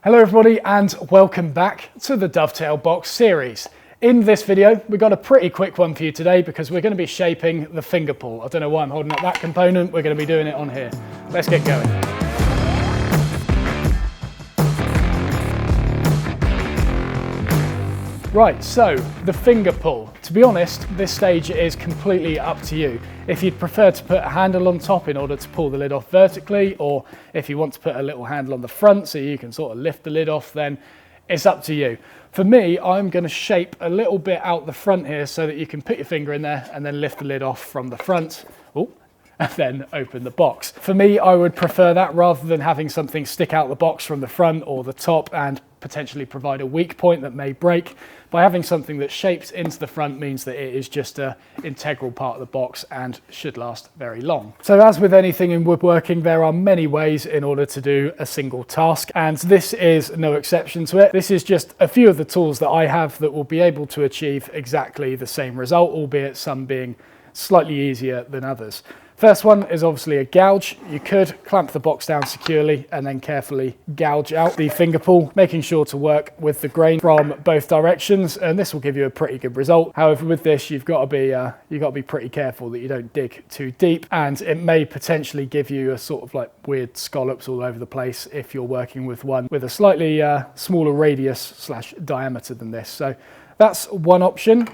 Hello everybody and welcome back to the Dovetail box series. In this video, we've got a pretty quick one for you today because we're going to be shaping the finger pull. I don't know why I'm holding up that component, we're going to be doing it on here. Let's get going. Right, so the finger pull. To be honest, this stage is completely up to you. If you'd prefer to put a handle on top in order to pull the lid off vertically, or if you want to put a little handle on the front so you can sort of lift the lid off, then it's up to you. For me, I'm going to shape a little bit out the front here so that you can put your finger in there and then lift the lid off from the front. Ooh. And then open the box. For me, I would prefer that rather than having something stick out the box from the front or the top and potentially provide a weak point that may break. By having something that shapes into the front means that it is just an integral part of the box and should last very long. So as with anything in woodworking, there are many ways in order to do a single task, and this is no exception to it. This is just a few of the tools that I have that will be able to achieve exactly the same result, albeit some being slightly easier than others. First one is obviously a gouge. You could clamp the box down securely and then carefully gouge out the finger pull, making sure to work with the grain from both directions, and this will give you a pretty good result. However, with this, you've got to be pretty careful that you don't dig too deep, and it may potentially give you a sort of like weird scallops all over the place if you're working with one with a slightly smaller radius / diameter than this. So that's one option.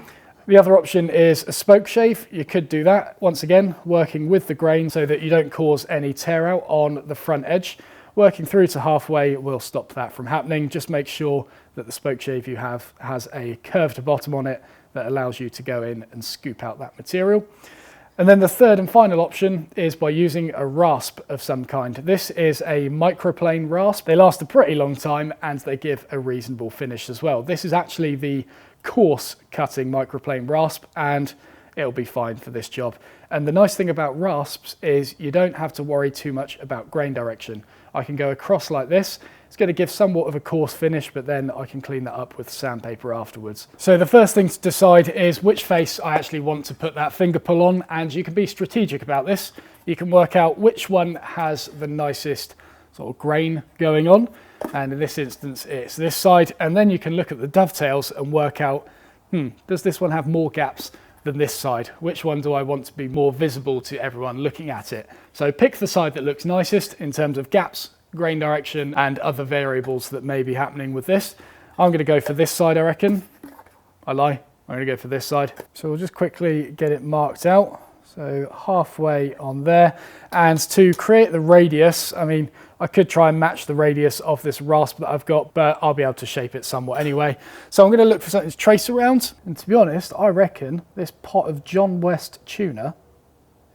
The other option is a spoke shave. You could do that, once again, working with the grain so that you don't cause any tear out on the front edge. Working through to halfway will stop that from happening. Just make sure that the spoke shave you have has a curved bottom on it that allows you to go in and scoop out that material. And then the third and final option is by using a rasp of some kind. This is a microplane rasp. They last a pretty long time and they give a reasonable finish as well. This is actually the coarse cutting microplane rasp, and it'll be fine for this job. And the nice thing about rasps is you don't have to worry too much about grain direction. I can go across like this. It's going to give somewhat of a coarse finish, but then I can clean that up with sandpaper afterwards. So the first thing to decide is which face I actually want to put that finger pull on, and you can be strategic about this. You can work out which one has the nicest sort of grain going on, and in this instance it's this side, and then you can look at the dovetails and work out, does this one have more gaps than this side? Which one do I want to be more visible to everyone looking at it? So pick the side that looks nicest in terms of gaps, grain direction, and other variables that may be happening with this. I'm going to go for this side, I reckon. I lie, I'm going to go for this side. So we'll just quickly get it marked out. So halfway on there. And to create the radius, I mean, I could try and match the radius of this rasp that I've got, but I'll be able to shape it somewhat anyway. So I'm going to look for something to trace around. And to be honest, I reckon this pot of John West tuna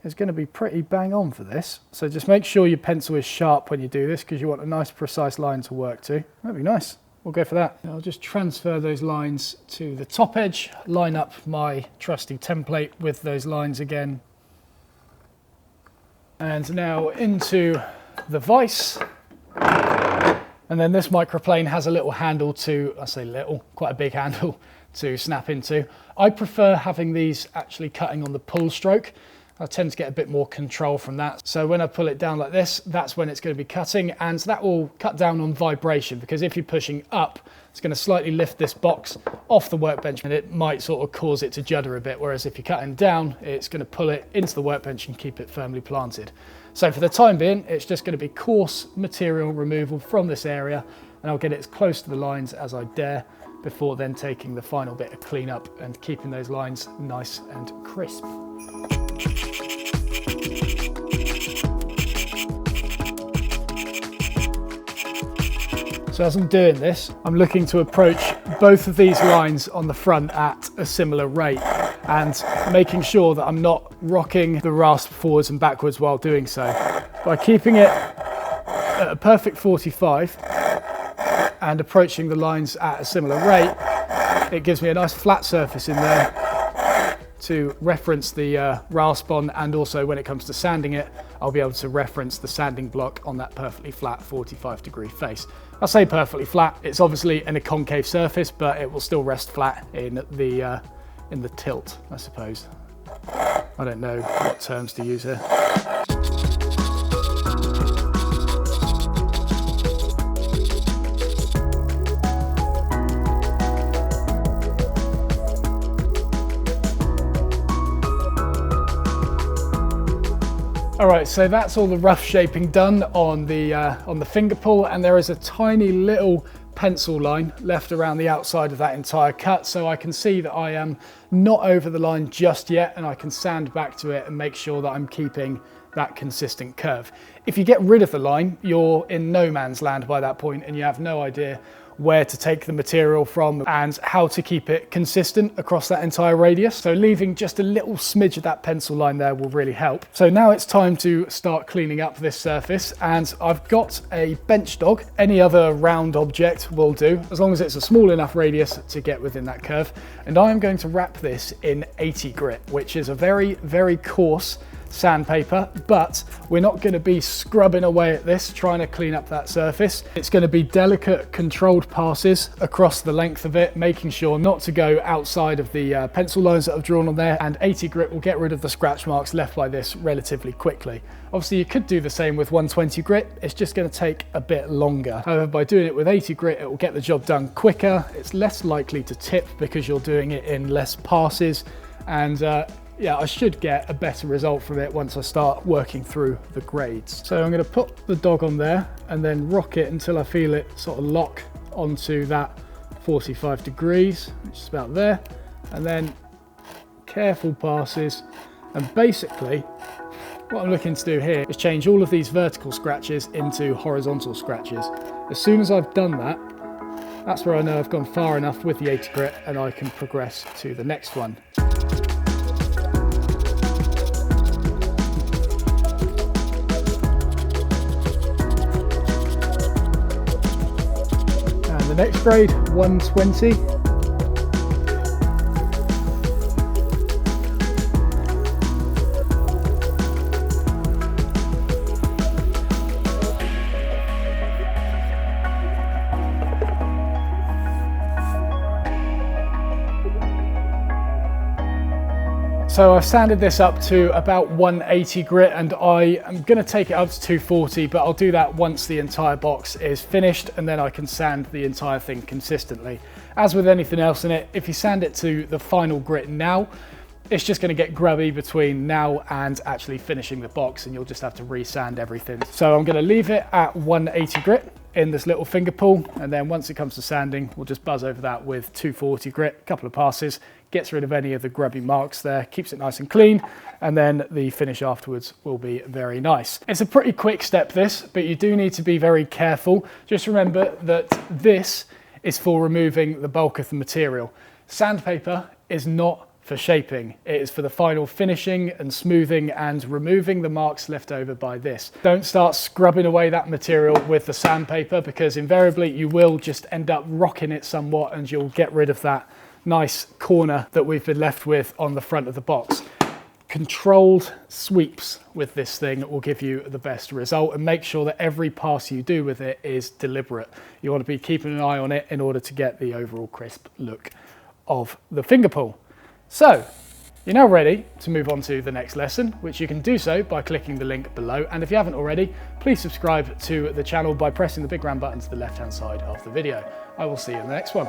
is going to be pretty bang on for this. So just make sure your pencil is sharp when you do this because you want a nice precise line to work to. That'd be nice. We'll go for that. I'll just transfer those lines to the top edge, line up my trusty template with those lines again. And now into the vise. And then this microplane has a little handle to, I say little, quite a big handle to snap into. I prefer having these actually cutting on the pull stroke. I tend to get a bit more control from that. So when I pull it down like this, that's when it's going to be cutting, and that will cut down on vibration, because if you're pushing up, it's going to slightly lift this box off the workbench and it might sort of cause it to judder a bit, whereas if you're cutting down, it's going to pull it into the workbench and keep it firmly planted. So for the time being, it's just going to be coarse material removal from this area, and I'll get it as close to the lines as I dare before then taking the final bit of cleanup and keeping those lines nice and crisp. So as I'm doing this, I'm looking to approach both of these lines on the front at a similar rate and making sure that I'm not rocking the rasp forwards and backwards while doing so. By keeping it at a perfect 45 and approaching the lines at a similar rate, it gives me a nice flat surface in there to reference the rasp on, and also when it comes to sanding it, I'll be able to reference the sanding block on that perfectly flat 45-degree face. I say perfectly flat, it's obviously in a concave surface, but it will still rest flat in the tilt, I suppose. I don't know what terms to use here. All right, so that's all the rough shaping done on the finger pull, and there is a tiny little pencil line left around the outside of that entire cut, so I can see that I am not over the line just yet, and I can sand back to it and make sure that I'm keeping that consistent curve. If you get rid of the line, you're in no man's land by that point, and you have no idea where to take the material from and how to keep it consistent across that entire radius. So leaving just a little smidge of that pencil line there will really help. So now it's time to start cleaning up this surface, and I've got a bench dog. Any other round object will do, as long as it's a small enough radius to get within that curve. And I am going to wrap this in 80 grit, which is a very, very coarse sandpaper, but we're not going to be scrubbing away at this trying to clean up that surface. It's going to be delicate, controlled passes across the length of it, making sure not to go outside of the pencil lines that I've drawn on there, and 80 grit will get rid of the scratch marks left by this relatively quickly. Obviously you could do the same with 120 grit, it's just going to take a bit longer. However, by doing it with 80 grit, it will get the job done quicker, it's less likely to tip because you're doing it in less passes, and yeah, I should get a better result from it once I start working through the grades. So I'm going to put the dog on there and then rock it until I feel it sort of lock onto that 45 degrees, which is about there, and then careful passes. And basically what I'm looking to do here is change all of these vertical scratches into horizontal scratches. As soon as I've done that, that's where I know I've gone far enough with the 80 grit and I can progress to the next one. The next grade, 120. So I've sanded this up to about 180 grit, and I am going to take it up to 240, but I'll do that once the entire box is finished, and then I can sand the entire thing consistently. As with anything else in it, if you sand it to the final grit now, it's just going to get grubby between now and actually finishing the box, and you'll just have to re-sand everything. So I'm going to leave it at 180 grit in this little finger pull, and then once it comes to sanding, we'll just buzz over that with 240 grit, a couple of passes, gets rid of any of the grubby marks there, keeps it nice and clean, and then the finish afterwards will be very nice. It's a pretty quick step this, but you do need to be very careful. Just remember that this is for removing the bulk of the material. Sandpaper is not for shaping, it is for the final finishing and smoothing and removing the marks left over by this. Don't start scrubbing away that material with the sandpaper, because invariably you will just end up rocking it somewhat and you'll get rid of that nice corner that we've been left with on the front of the box. Controlled sweeps with this thing will give you the best result, and make sure that every pass you do with it is deliberate. You want to be keeping an eye on it in order to get the overall crisp look of the finger pull. So you're now ready to move on to the next lesson, which you can do so by clicking the link below. And if you haven't already, please subscribe to the channel by pressing the big round button to the left hand side of the video. I will see you in the next one.